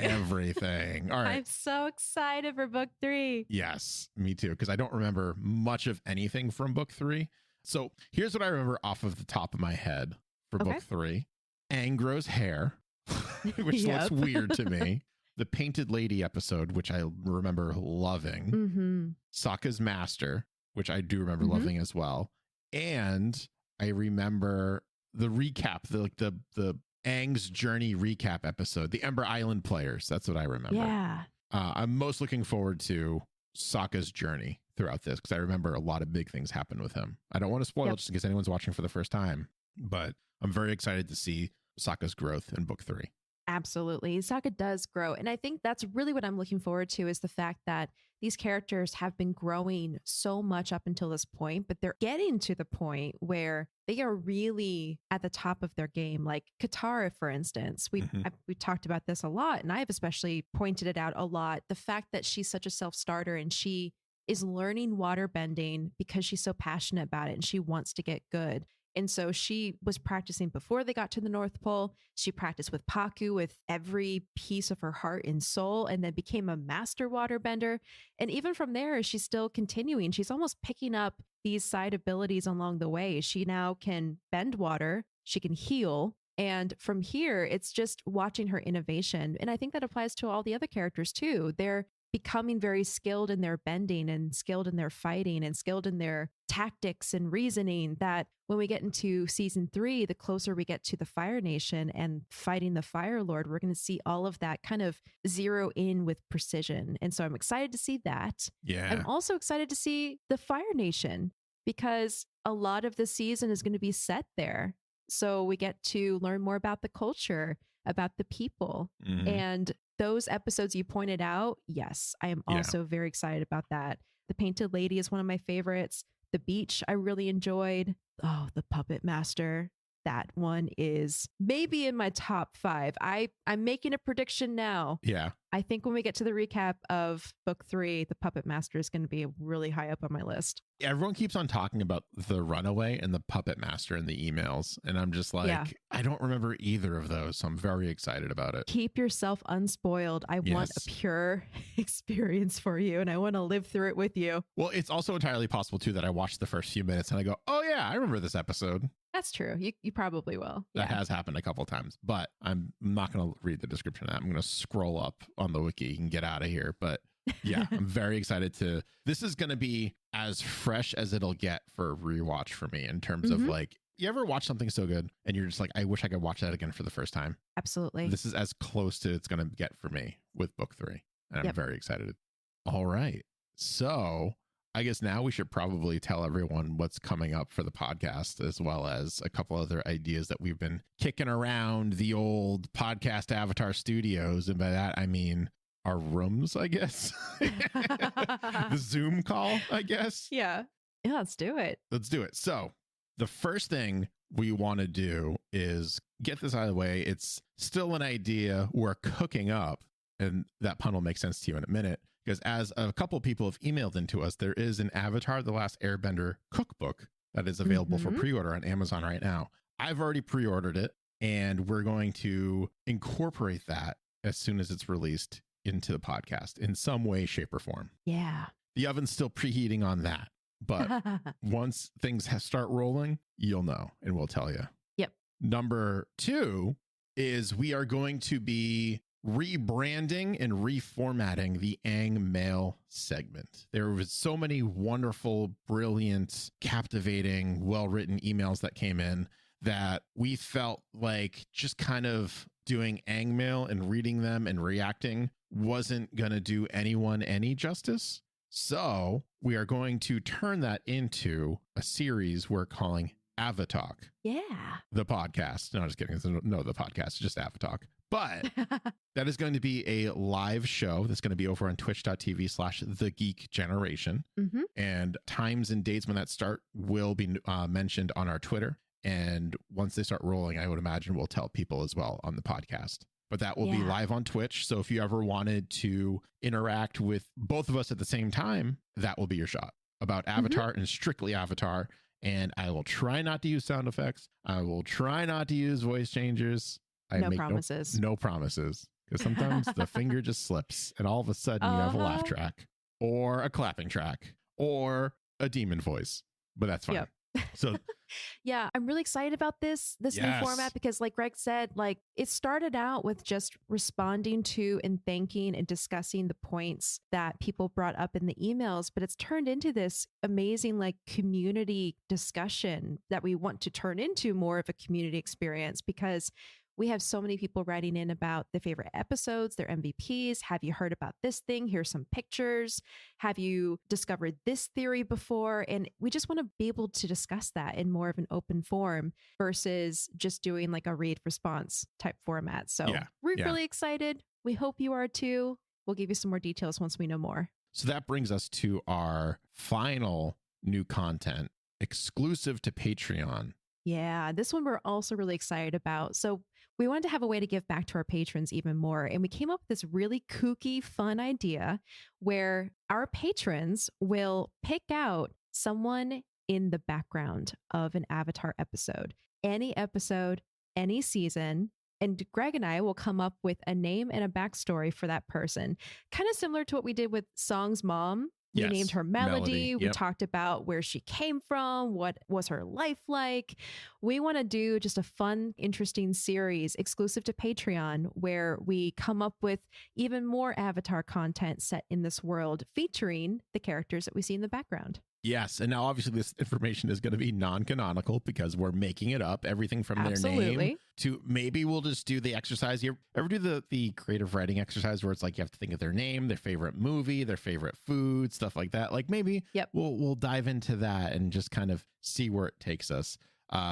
All right. I'm so excited for book 3. Yes, me too, because I don't remember much of anything from book 3. So here's what I remember off of the top of my head for book 3. Aang grows hair, which looks weird to me. The Painted Lady episode, which I remember loving. Sokka's Master, which I do remember loving as well. And I remember the recap, the Aang's journey recap episode, the Ember Island players. That's what I remember. Yeah. I'm most looking forward to Sokka's journey throughout this because I remember a lot of big things happened with him. I don't want to spoil it just in case anyone's watching for the first time, but I'm very excited to see Sokka's growth in book 3. Absolutely. Sokka does grow. And I think that's really what I'm looking forward to is the fact that these characters have been growing so much up until this point, but they're getting to the point where they are really at the top of their game. Like Katara, for instance, we talked about this a lot, and I've especially pointed it out a lot. The fact that she's such a self-starter and she is learning water bending because she's so passionate about it and she wants to get good. And so she was practicing before they got to the North Pole. She practiced with Paku with every piece of her heart and soul, and then became a master waterbender. And even from there, she's still continuing. She's almost picking up these side abilities along the way. She now can bend water. She can heal. And from here, it's just watching her innovation. And I think that applies to all the other characters too. They're becoming very skilled in their bending and skilled in their fighting and skilled in their tactics and reasoning, that when we get into season 3, the closer we get to the Fire Nation and fighting the Fire Lord, we're going to see all of that kind of zero in with precision. And so I'm excited to see that. Yeah. I'm also excited to see the Fire Nation because a lot of the season is going to be set there. So we get to learn more about the culture, about the people. And those episodes you pointed out, yes, I am also very excited about that. The Painted Lady is one of my favorites. The beach I really enjoyed. Oh, the Puppet Master. That one is maybe in my top 5. I'm making a prediction now. Yeah. I think when we get to the recap of book 3, the Puppet Master is going to be really high up on my list. Everyone keeps on talking about the Runaway and the Puppet Master in the emails. And I'm just like, I don't remember either of those. So I'm very excited about it. Keep yourself unspoiled. I want a pure experience for you, and I want to live through it with you. Well, it's also entirely possible, too, that I watched the first few minutes and I go, oh, yeah, I remember this episode. That's true. You probably will. That has happened a couple of times, but I'm not going to read the description of that. I'm going to scroll up on the wiki and get out of here. But yeah, I'm very excited to. This is going to be as fresh as it'll get for a rewatch for me in terms of like, you ever watch something so good and you're just like, I wish I could watch that again for the first time. Absolutely. This is as close to it's going to get for me with book 3. And I'm very excited. All right. So I guess now we should probably tell everyone what's coming up for the podcast, as well as a couple other ideas that we've been kicking around the old podcast Avatar studios. And by that, I mean our rooms, I guess. The Zoom call, I guess. Yeah, let's do it. Let's do it. So the first thing we want to do is get this out of the way. It's still an idea we're cooking up, and that pun will make sense to you in a minute. Because as a couple of people have emailed into us, there is an Avatar: The Last Airbender cookbook that is available for pre-order on Amazon right now. I've already pre-ordered it, and we're going to incorporate that as soon as it's released into the podcast in some way, shape, or form. Yeah. The oven's still preheating on that. But once things start rolling, you'll know, and we'll tell you. Yep. Number 2 is we are going to be rebranding and reformatting the Aang Mail segment. There was so many wonderful, brilliant, captivating, well-written emails that came in that we felt like just kind of doing Aang Mail and reading them and reacting wasn't going to do anyone any justice. So we are going to turn that into a series we're calling Avatalk. Yeah. The podcast. No, just kidding. No, the podcast is just Avatalk. But that is going to be a live show that's going to be over on twitch.tv/the Geek Generation. And times and dates when that start will be mentioned on our Twitter. And once they start rolling, I would imagine we'll tell people as well on the podcast. But that will be live on Twitch. So if you ever wanted to interact with both of us at the same time, that will be your shot. About Avatar and strictly Avatar. And I will try not to use sound effects. I will try not to use voice changers. No promises. No promises. Because sometimes the finger just slips and all of a sudden you have a laugh track or a clapping track or a demon voice. But that's fine. So yeah, I'm really excited about this new format because like Greg said, like it started out with just responding to and thanking and discussing the points that people brought up in the emails, but it's turned into this amazing like community discussion that we want to turn into more of a community experience because We have so many people writing in about their favorite episodes, their MVPs. Have you heard about this thing? Here's some pictures. Have you discovered this theory before? And we just want to be able to discuss that in more of an open form versus just doing like a read response type format. So we're really excited. We hope you are too. We'll give you some more details once we know more. So that brings us to our final new content exclusive to Patreon. Yeah, this one we're also really excited about. So we wanted to have a way to give back to our patrons even more. And we came up with this really kooky, fun idea where our patrons will pick out someone in the background of an Avatar episode, any season. And Greg and I will come up with a name and a backstory for that person. Kind of similar to what we did with Song's mom. We named her Melody. Yep. We talked about where she came from, what was her life like. We want to do just a fun, interesting series exclusive to Patreon where we come up with even more Avatar content set in this world featuring the characters that we see in the background. Yes. And now obviously this information is going to be non-canonical because we're making it up. Everything from their name to maybe we'll just do the exercise. You ever do the creative writing exercise where it's like you have to think of their name, their favorite movie, their favorite food, stuff like that. Like maybe we'll dive into that and just kind of see where it takes us.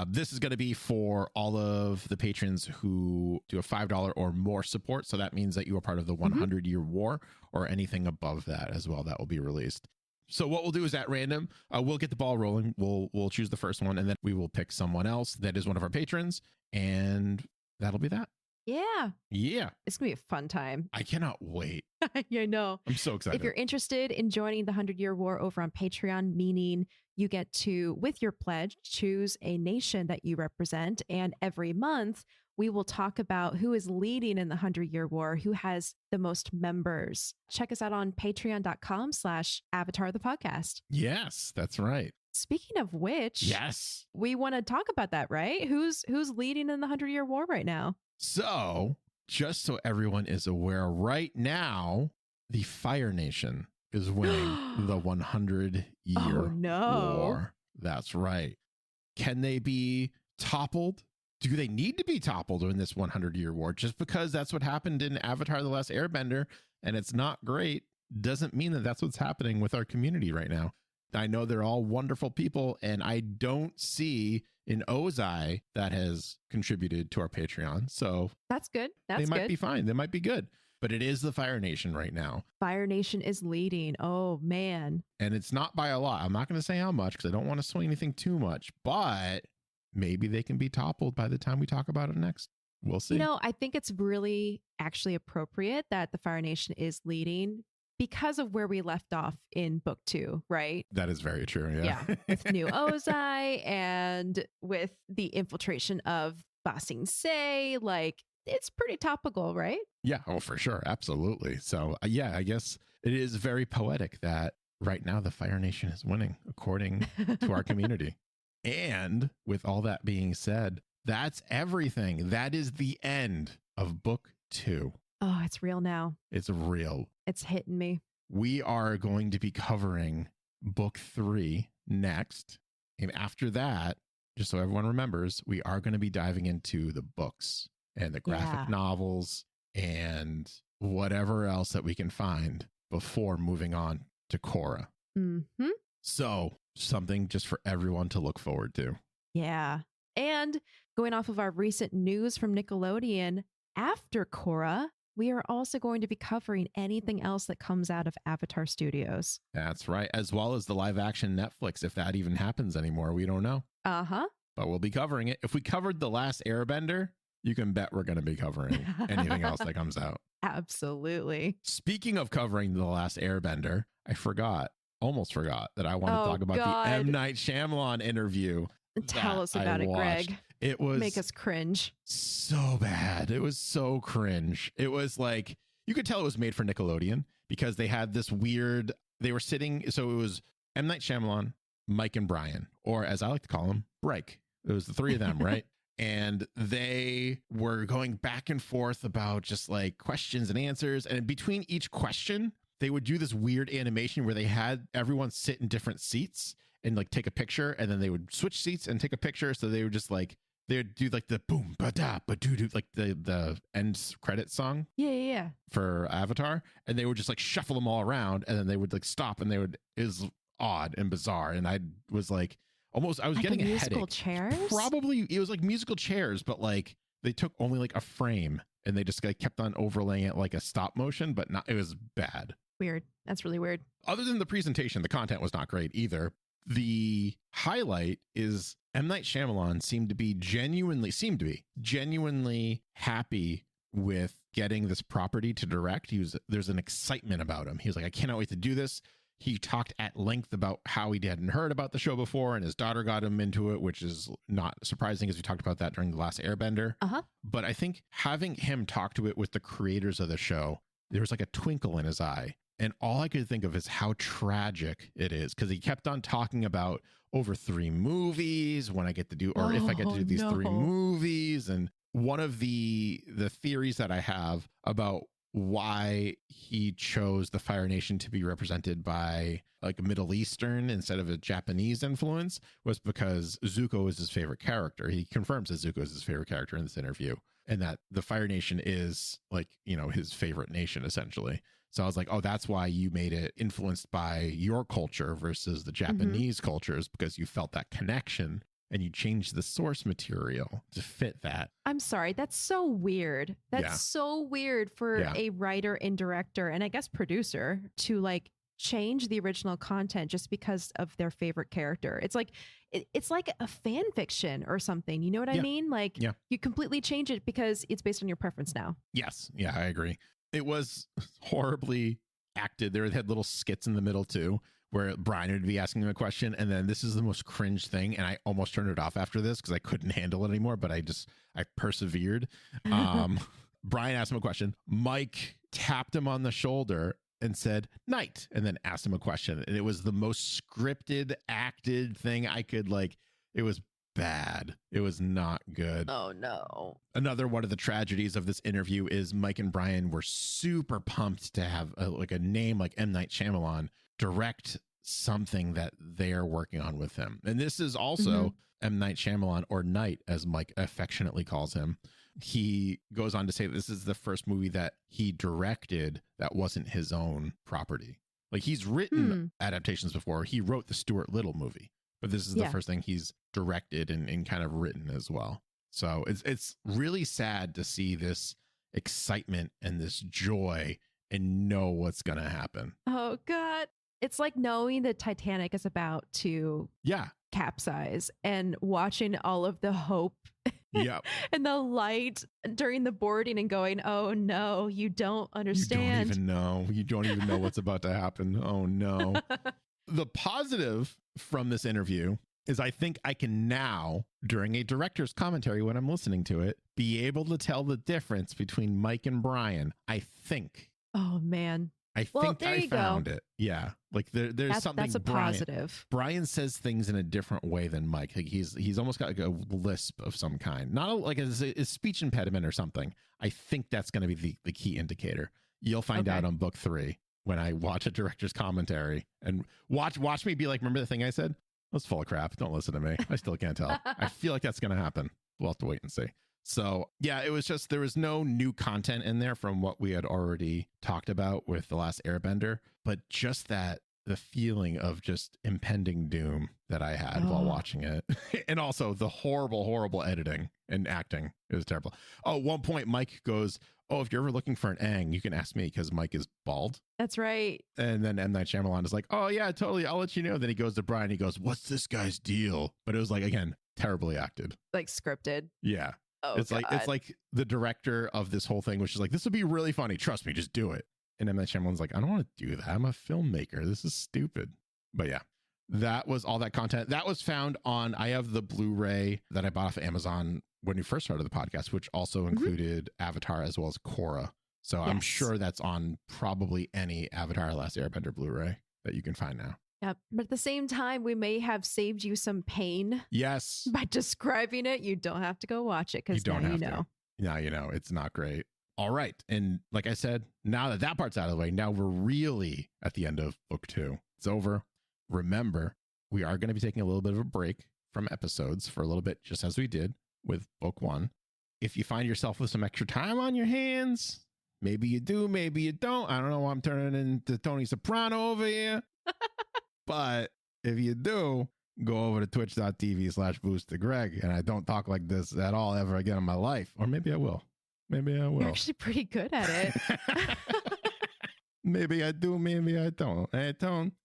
This is going to be for all of the patrons who do a $5 or more support. So that means that you are part of the 100-year war or anything above that as well that will be released. So what we'll do is at random, we'll get the ball rolling. We'll choose the first one and then we will pick someone else that is one of our patrons. And that'll be that. Yeah. Yeah. It's going to be a fun time. I cannot wait. I know. I'm so excited. If you're interested in joining the 100-Year War over on Patreon, meaning you get to, with your pledge, choose a nation that you represent. And every month, we will talk about who is leading in the 100-Year War, who has the most members. Check us out on patreon.com/Avatar the podcast. Yes, that's right. Speaking of which, yes, we want to talk about that, right? Who's leading in the 100-Year War right now? So, just so everyone is aware, right now, the Fire Nation is winning the 100-Year War. That's right. Can they be toppled? Do they need to be toppled in this 100-year war? Just because that's what happened in Avatar: The Last Airbender and it's not great doesn't mean that that's what's happening with our community right now. I know they're all wonderful people, and I don't see an Ozai that has contributed to our Patreon. So that's good. They might be fine. They might be good. But it is the Fire Nation right now. Fire Nation is leading. Oh, man. And it's not by a lot. I'm not going to say how much because I don't want to swing anything too much, but maybe they can be toppled by the time we talk about it next. We'll see. You know, I think it's really actually appropriate that the Fire Nation is leading because of where we left off in book 2, right? That is very true. Yeah. With New Ozai and with the infiltration of Ba Sing Se, like it's pretty topical, right? Yeah. Oh, for sure. Absolutely. So yeah, I guess it is very poetic that right now the Fire Nation is winning according to our community. And with all that being said, that's everything. That is the end of book 2. Oh, it's real now. It's real. It's hitting me. We are going to be covering book 3 next. And after that, just so everyone remembers, we are going to be diving into the books and the graphic novels and whatever else that we can find before moving on to Korra. Mm-hmm. So something just for everyone to look forward to. Yeah. And going off of our recent news from Nickelodeon, after Korra, we are also going to be covering anything else that comes out of Avatar Studios. That's right. As well as the live action Netflix, if that even happens anymore. We don't know. Uh-huh. But we'll be covering it. If we covered The Last Airbender, you can bet we're going to be covering anything else that comes out. Absolutely. Speaking of covering The Last Airbender, I almost forgot that I want to talk about the M. Night Shyamalan interview. Tell us about it, Greg. It was make us cringe. So bad. It was so cringe. It was like, you could tell it was made for Nickelodeon because they had this weird, they were sitting. So it was M. Night Shyamalan, Mike and Brian, or as I like to call them, Break. It was the three of them, right? And they were going back and forth about just like questions and answers. And between each question, they would do this weird animation where they had everyone sit in different seats and like take a picture, and then they would switch seats and take a picture. So they were just like they would do like the boom ba da ba doo doo, like the end credit song. Yeah. For Avatar, and they would just like shuffle them all around, and then they would like stop, and it was odd and bizarre, and I was like I was like getting a headache. Chairs? Probably it was like musical chairs, but like they took only like a frame and they just like kept on overlaying it like a stop motion, but not. It was bad. Weird. That's really weird. Other than the presentation, the content was not great either. The highlight is M. Night Shyamalan seemed to be genuinely happy with getting this property to direct. There's an excitement about him. He was like, I cannot wait to do this. He talked at length about how he hadn't heard about the show before, and his daughter got him into it, which is not surprising because we talked about that during The Last Airbender. But I think having him talk to it with the creators of the show, there was like a twinkle in his eye. And all I could think of is how tragic it is, because he kept on talking about over 3 movies when I get to do, or if I get to do these 3 movies. And one of the theories that I have about why he chose the Fire Nation to be represented by like a Middle Eastern instead of a Japanese influence was because Zuko is his favorite character. He confirms that Zuko is his favorite character in this interview, and that the Fire Nation is like, his favorite nation essentially. So I was like, oh, that's why you made it influenced by your culture versus the Japanese cultures, because you felt that connection. And you changed the source material to fit that. I'm sorry. That's so weird. That's so weird for a writer and director, and I guess producer, to like change the original content just because of their favorite character. It's like it's like a fan fiction or something. You know what I mean? Like you completely change it because it's based on your preference now. Yes. Yeah, I agree. It was horribly acted. They had little skits in the middle too, where Brian would be asking him a question, and then this is the most cringe thing, and I almost turned it off after this because I couldn't handle it anymore, but I persevered. Brian asked him a question. Mike tapped him on the shoulder and said, "Night," and then asked him a question. And it was the most scripted, acted thing I could it was bad. It was not good. Oh no. Another one of the tragedies of this interview is Mike and Brian were super pumped to have a name like M. Night Shyamalan direct something that they're working on with him. And this is also M. Night Shyamalan, or Night, as Mike affectionately calls him. He goes on to say that this is the first movie that he directed that wasn't his own property. Like, he's written adaptations before. He wrote the Stuart Little movie, but this is the first thing he's directed and kind of written as well. So it's really sad to see this excitement and this joy and know what's going to happen. Oh God. It's like knowing the Titanic is about to capsize and watching all of the hope and the light during the boarding and going, oh no, you don't understand. You don't even know what's about to happen. Oh no. The positive from this interview is I think I can now, during a director's commentary when I'm listening to it, be able to tell the difference between Mike and Brian. I think. Oh man. I found it. Yeah. Like there's something. That's a positive. Brian says things in a different way than Mike. Like he's almost got like a lisp of some kind, not like a speech impediment or something. I think that's going to be the key indicator. You'll find out on book 3 when I watch a director's commentary and watch me be like, remember the thing I said? That's full of crap. Don't listen to me. I still can't tell. I feel like that's going to happen. We'll have to wait and see. So yeah, it was just, there was no new content in there from what we had already talked about with The Last Airbender, but just the feeling of just impending doom that I had while watching it. And also the horrible editing and acting. It was terrible. Oh, one point Mike goes, oh, if you're ever looking for an Aang, you can ask me because Mike is bald. That's right. And then M. Night Shyamalan is like, oh yeah, totally. I'll let you know. Then he goes to Brian. He goes, what's this guy's deal? But it was like, again, terribly acted. Like scripted. Yeah. Oh, it's like the director of this whole thing, which is like, this would be really funny. Trust me, just do it. And M. Night Shyamalan's like, I don't want to do that. I'm a filmmaker. This is stupid. But yeah, that was all that content. That was found on, I have the Blu-ray that I bought off of Amazon when we first started the podcast, which also included Avatar as well as Korra. So I'm sure that's on probably any Avatar Last Airbender Blu-ray that you can find now. Yep. But at the same time, we may have saved you some pain. Yes. By describing it. You don't have to go watch it because now you know. Now you know. It's not great. All right. And like I said, now that part's out of the way, now we're really at the end of book 2. It's over. Remember, we are going to be taking a little bit of a break from episodes for a little bit, just as we did with book 1. If you find yourself with some extra time on your hands, maybe you do, maybe you don't. I don't know why I'm turning into Tony Soprano over here. But if you do, go over to twitch.tv/BoosterGreg. And I don't talk like this at all ever again in my life. Or maybe I will. Maybe I will. You're actually pretty good at it. Maybe I do, maybe I don't.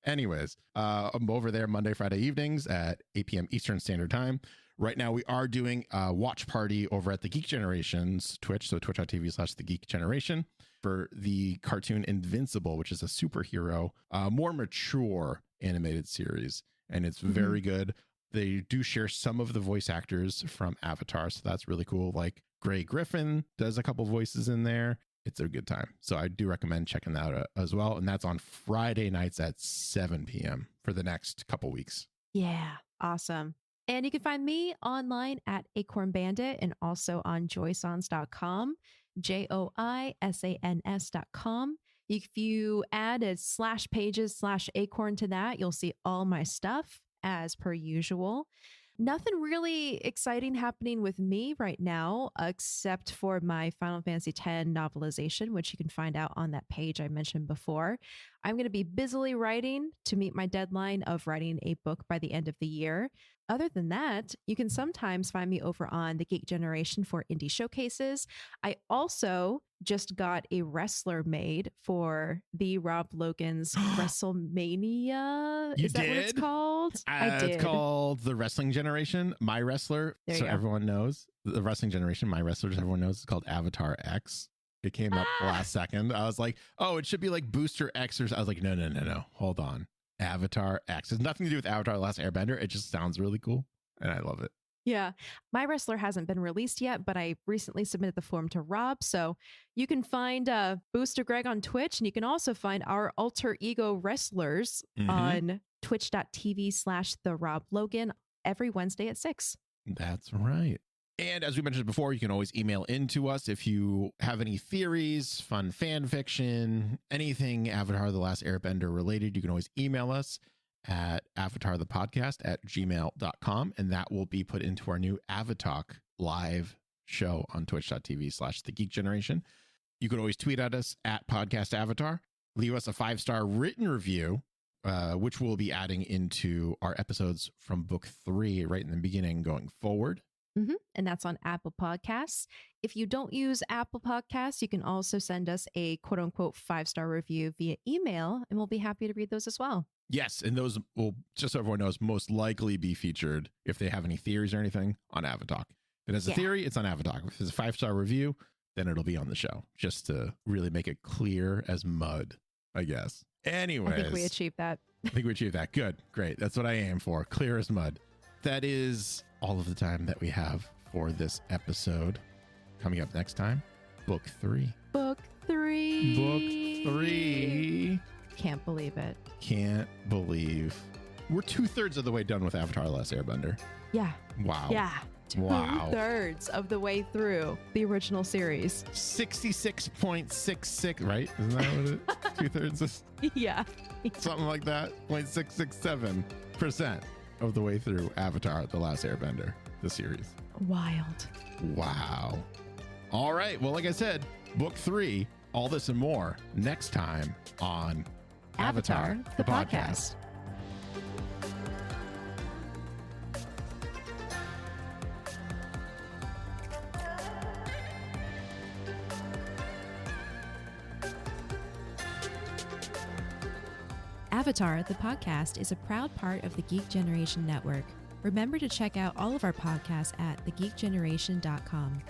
Anyways, I'm over there Monday, Friday evenings at 8 p.m. Eastern Standard Time. Right now, we are doing a watch party over at the Geek Generation's Twitch, so twitch.tv/the Geek Generation, for the cartoon Invincible, which is a superhero, more mature animated series, and it's very good. They do share some of the voice actors from Avatar, so that's really cool. Like Gray Griffin does a couple voices in there. It's a good time. So I do recommend checking that out as well. And that's on Friday nights at 7 p.m. for the next couple weeks. Yeah, awesome. And you can find me online at Acorn Bandit and also on joysons.com, JOISANS.com. If you add a /pages/acorn to that, you'll see all my stuff as per usual. Nothing really exciting happening with me right now, except for my Final Fantasy X novelization, which you can find out on that page I mentioned before. I'm going to be busily writing to meet my deadline of writing a book by the end of the year. Other than that, you can sometimes find me over on the Geek Generation for indie showcases. I also just got a wrestler made for the Rob Logan's WrestleMania. You Is that did? what it's called? I did. It's called The Wrestling Generation, My Wrestler. So everyone knows. The Wrestling Generation, My Wrestlers, everyone knows. It's called Avatar X. It came up last second. I was like, oh, it should be like Booster X. I was like, no. Hold on. Avatar X. It has nothing to do with Avatar The Last Airbender. It just sounds really cool. And I love it. Yeah. My Wrestler hasn't been released yet, but I recently submitted the form to Rob. So you can find Booster Greg on Twitch, and you can also find our alter ego wrestlers on twitch.tv/the Rob Logan every Wednesday at 6. That's right. And as we mentioned before, you can always email into us if you have any theories, fun fan fiction, anything Avatar The Last Airbender related. You can always email us at avatarthepodcast@gmail.com, and that will be put into our new Avatar live show on twitch.tv/the Geek Generation. You can always tweet at us at Podcast Avatar, leave us a 5-star written review, which we'll be adding into our episodes from book 3 right in the beginning going forward. And that's on Apple Podcasts. If you don't use Apple Podcasts, you can also send us a quote unquote 5-star review via email, and we'll be happy to read those as well. Yes, and those will, just so everyone knows, most likely be featured, if they have any theories or anything, on Avatar. If it has a theory, it's on Avatar. If it's a 5-star review, then it'll be on the show, just to really make it clear as mud, I guess. Anyways. I think we achieved that. Good. Great. That's what I aim for. Clear as mud. That is all of the time that we have for this episode. Coming up next time, book 3. Book 3. Can't believe it. Can't believe. We're 2/3 of the way done with Avatar The Last Airbender. Yeah. Wow. Yeah. 2/3 of the way through the original series. 66.66, right? Isn't that what it is? 2/3 is? Yeah. Something like that. 0.667% of the way through Avatar The Last Airbender, the series. Wild. Wow. All right. Well, like I said, book 3, all this and more, next time on Avatar the podcast. Avatar the podcast is a proud part of the Geek Generation Network. Remember to check out all of our podcasts at thegeekgeneration.com.